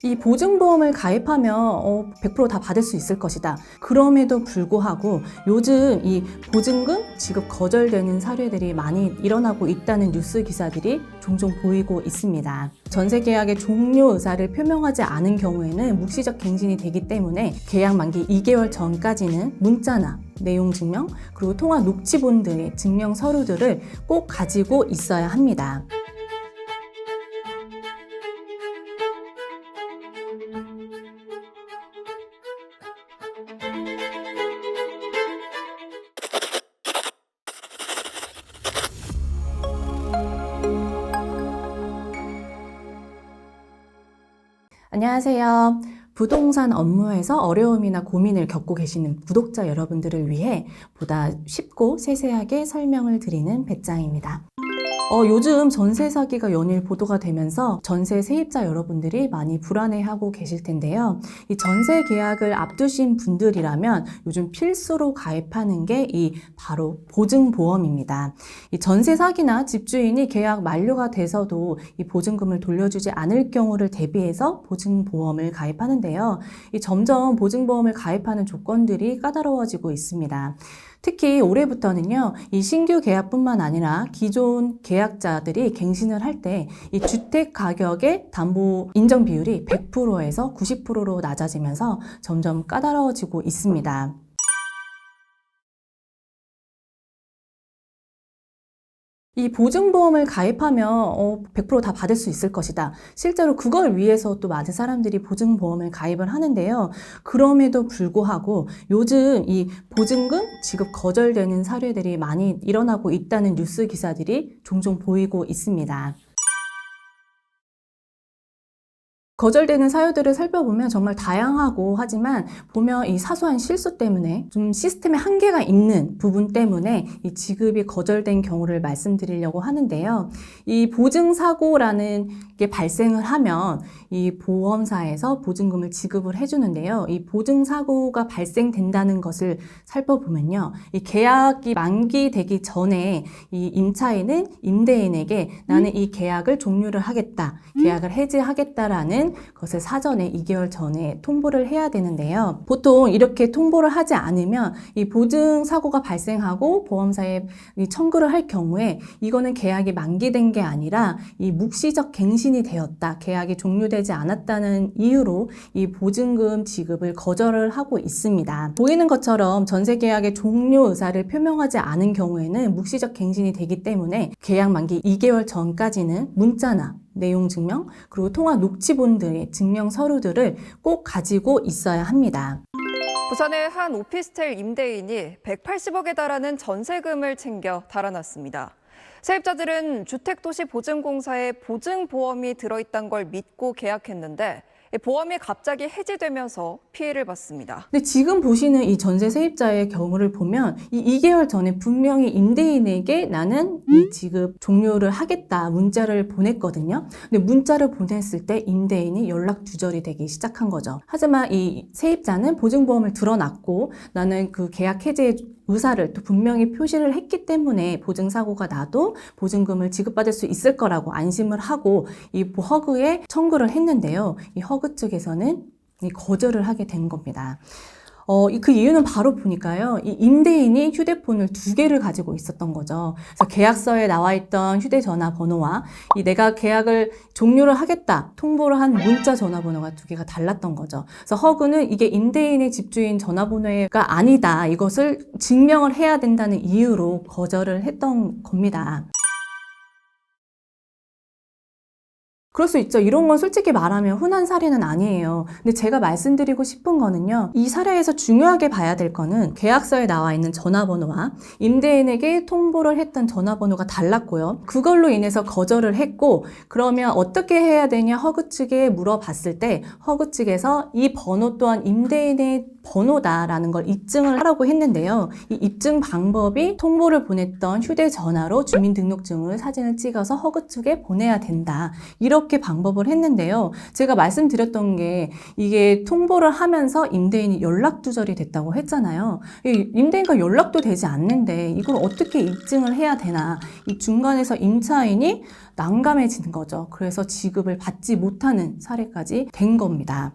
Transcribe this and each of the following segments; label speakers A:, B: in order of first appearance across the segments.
A: 이 보증보험을 가입하면 100%다 받을 수 있을 것이다. 그럼에도 불구하고 요즘 이 보증금 지급 거절되는 사례들이 많이 일어나고 있다는 뉴스 기사들이 종종 보이고 있습니다. 전세 계약의 종료 의사를 표명하지 않은 경우에는 묵시적 갱신이 되기 때문에 계약 만기 2개월 전까지는 문자나 내용 증명, 그리고 통화 녹취본 등의 증명 서류들을 꼭 가지고 있어야 합니다. 안녕하세요. 부동산 업무에서 어려움이나 고민을 겪고 계시는 구독자 여러분들을 위해 보다 쉽고 세세하게 설명을 드리는 배짱입니다. 요즘 전세 사기가 연일 보도가 되면서 전세 세입자 여러분들이 많이 불안해하고 계실 텐데요. 이 전세 계약을 앞두신 분들이라면 요즘 필수로 가입하는 게 바로 보증보험입니다. 이 전세 사기나 집주인이 계약 만료가 돼서도 이 보증금을 돌려주지 않을 경우를 대비해서 보증보험을 가입하는데요. 점점 보증보험을 가입하는 조건들이 까다로워지고 있습니다. 특히 올해부터는요, 이 신규 계약뿐만 아니라 기존 계약자들이 갱신을 할 때 이 주택 가격의 담보 인정 비율이 100%에서 90%로 낮아지면서 점점 까다로워지고 있습니다. 이 보증보험을 가입하면 100%다 받을 수 있을 것이다. 실제로 그걸 위해서 또 많은 사람들이 보증보험을 가입을 하는데요. 그럼에도 불구하고 요즘 이 보증금 지급 거절되는 사례들이 많이 일어나고 있다는 뉴스 기사들이 종종 보이고 있습니다. 거절되는 사유들을 살펴보면 정말 다양하고 하지만 보면 이 사소한 실수 때문에 좀 시스템에 한계가 있는 부분 때문에 이 지급이 거절된 경우를 말씀드리려고 하는데요. 이 보증사고라는 게 발생을 하면 이 보험사에서 보증금을 지급을 해주는데요. 이 보증사고가 발생된다는 것을 살펴보면요. 이 계약이 만기되기 전에 이 임차인은 임대인에게 나는 이 계약을 종료를 하겠다, 계약을 해지하겠다라는 것을 사전에 2개월 전에 통보를 해야 되는데요. 보통 이렇게 통보를 하지 않으면 이 보증 사고가 발생하고 보험사에 청구를 할 경우에 이거는 계약이 만기된 게 아니라 이 묵시적 갱신이 되었다, 계약이 종료되지 않았다는 이유로 이 보증금 지급을 거절을 하고 있습니다. 보이는 것처럼 전세 계약의 종료 의사를 표명하지 않은 경우에는 묵시적 갱신이 되기 때문에 계약 만기 2개월 전까지는 문자나 내용 증명, 그리고 통화 녹취본 등의 증명 서류들을 꼭 가지고 있어야 합니다.
B: 부산의 한 오피스텔 임대인이 180억에 달하는 전세금을 챙겨 달아났습니다. 세입자들은 주택도시보증공사에 보증보험이 들어있다는 걸 믿고 계약했는데 보험이 갑자기 해지되면서 피해를 봤습니다.
A: 근데 지금 보시는 이 전세 세입자의 경우를 보면 이 2개월 전에 분명히 임대인에게 나는 이 지급 종료를 하겠다 문자를 보냈거든요. 근데 문자를 보냈을 때 임대인이 연락 두절이 되기 시작한 거죠. 하지만 이 세입자는 보증보험을 들어놨고 나는 그 계약 해지의 의사를 또 분명히 표시를 했기 때문에 보증사고가 나도 보증금을 지급받을 수 있을 거라고 안심을 하고 이 허그에 청구를 했는데요. 이 허그 측에서는 거절을 하게 된 겁니다. 그 이유는 바로 보니까요, 이 임대인이 휴대폰을 2개를 가지고 있었던 거죠. 그래서 계약서에 나와 있던 휴대전화 번호와 이 내가 계약을 종료를 하겠다 통보를 한 문자 전화번호가 2개가 달랐던 거죠. 그래서 허그는 이게 임대인의 집주인 전화번호가 아니다, 이것을 증명을 해야 된다는 이유로 거절을 했던 겁니다. 그럴 수 있죠. 이런 건 솔직히 말하면 흔한 사례는 아니에요. 근데 제가 말씀드리고 싶은 거는요, 이 사례에서 중요하게 봐야 될 거는 계약서에 나와 있는 전화번호와 임대인에게 통보를 했던 전화번호가 달랐고요. 그걸로 인해서 거절을 했고, 그러면 어떻게 해야 되냐 허그 측에 물어봤을 때 허그 측에서 이 번호 또한 임대인의 번호다라는 걸 입증을 하라고 했는데요. 이 입증 방법이 통보를 보냈던 휴대전화로 주민등록증을 사진을 찍어서 허그 측에 보내야 된다, 이렇게 이렇게 방법을 했는데요. 제가 말씀드렸던 게 이게 통보를 하면서 임대인이 연락 두절이 됐다고 했잖아요. 이 임대인과 연락도 되지 않는데 이걸 어떻게 입증을 해야 되나. 이 중간에서 임차인이 난감해지는 거죠. 그래서 지급을 받지 못하는 사례까지 된 겁니다.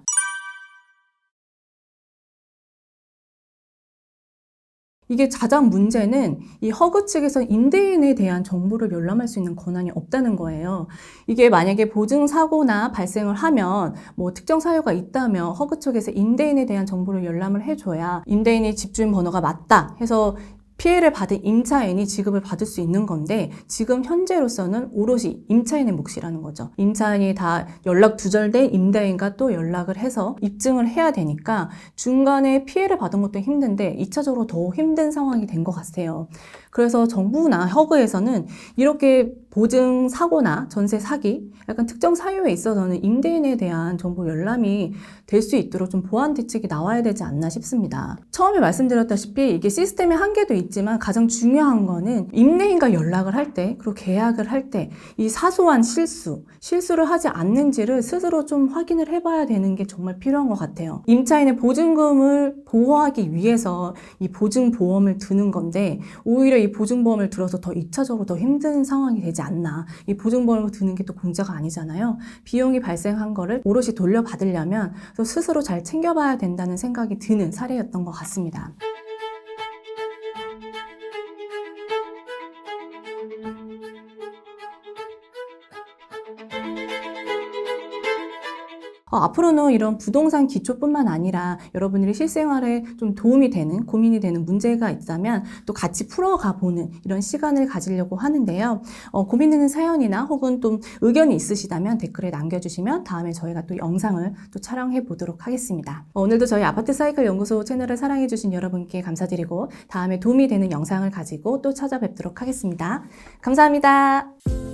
A: 이게 가장 문제는 이 허그 측에서 임대인에 대한 정보를 열람할 수 있는 권한이 없다는 거예요. 이게 만약에 보증 사고나 발생을 하면 뭐 특정 사유가 있다면 허그 측에서 임대인에 대한 정보를 열람을 해줘야 임대인이 집주인 번호가 맞다 해서 피해를 받은 임차인이 지급을 받을 수 있는 건데 지금 현재로서는 오롯이 임차인의 몫이라는 거죠. 임차인이 다 연락 두절된 임대인과 또 연락을 해서 입증을 해야 되니까 중간에 피해를 받은 것도 힘든데 2차적으로 더 힘든 상황이 된 것 같아요. 그래서 정부나 허그에서는 이렇게 보증 사고나 전세 사기, 약간 특정 사유에 있어서는 임대인에 대한 정보 열람이 될 수 있도록 좀 보완 대책이 나와야 되지 않나 싶습니다. 처음에 말씀드렸다시피 이게 시스템의 한계도 있지만 가장 중요한 거는 임대인과 연락을 할 때, 그리고 계약을 할 때 이 사소한 실수를 하지 않는지를 스스로 좀 확인을 해봐야 되는 게 정말 필요한 것 같아요. 임차인의 보증금을 보호하기 위해서 이 보증보험을 드는 건데 오히려 이 보증보험을 들어서 더 2차적으로 더 힘든 상황이 되지 않나. 이 보증보험을 드는 게 또 공짜가 아니잖아요. 비용이 발생한 거를 오롯이 돌려받으려면 스스로 잘 챙겨봐야 된다는 생각이 드는 사례였던 것 같습니다. 앞으로는 이런 부동산 기초뿐만 아니라 여러분들이 실생활에 좀 도움이 되는, 고민이 되는 문제가 있다면 또 같이 풀어가 보는 이런 시간을 가지려고 하는데요. 고민되는 사연이나 혹은 좀 의견이 있으시다면 댓글에 남겨주시면 다음에 저희가 또 영상을 또 촬영해 보도록 하겠습니다. 오늘도 저희 아파트 사이클 연구소 채널을 사랑해주신 여러분께 감사드리고 다음에 도움이 되는 영상을 가지고 또 찾아뵙도록 하겠습니다. 감사합니다.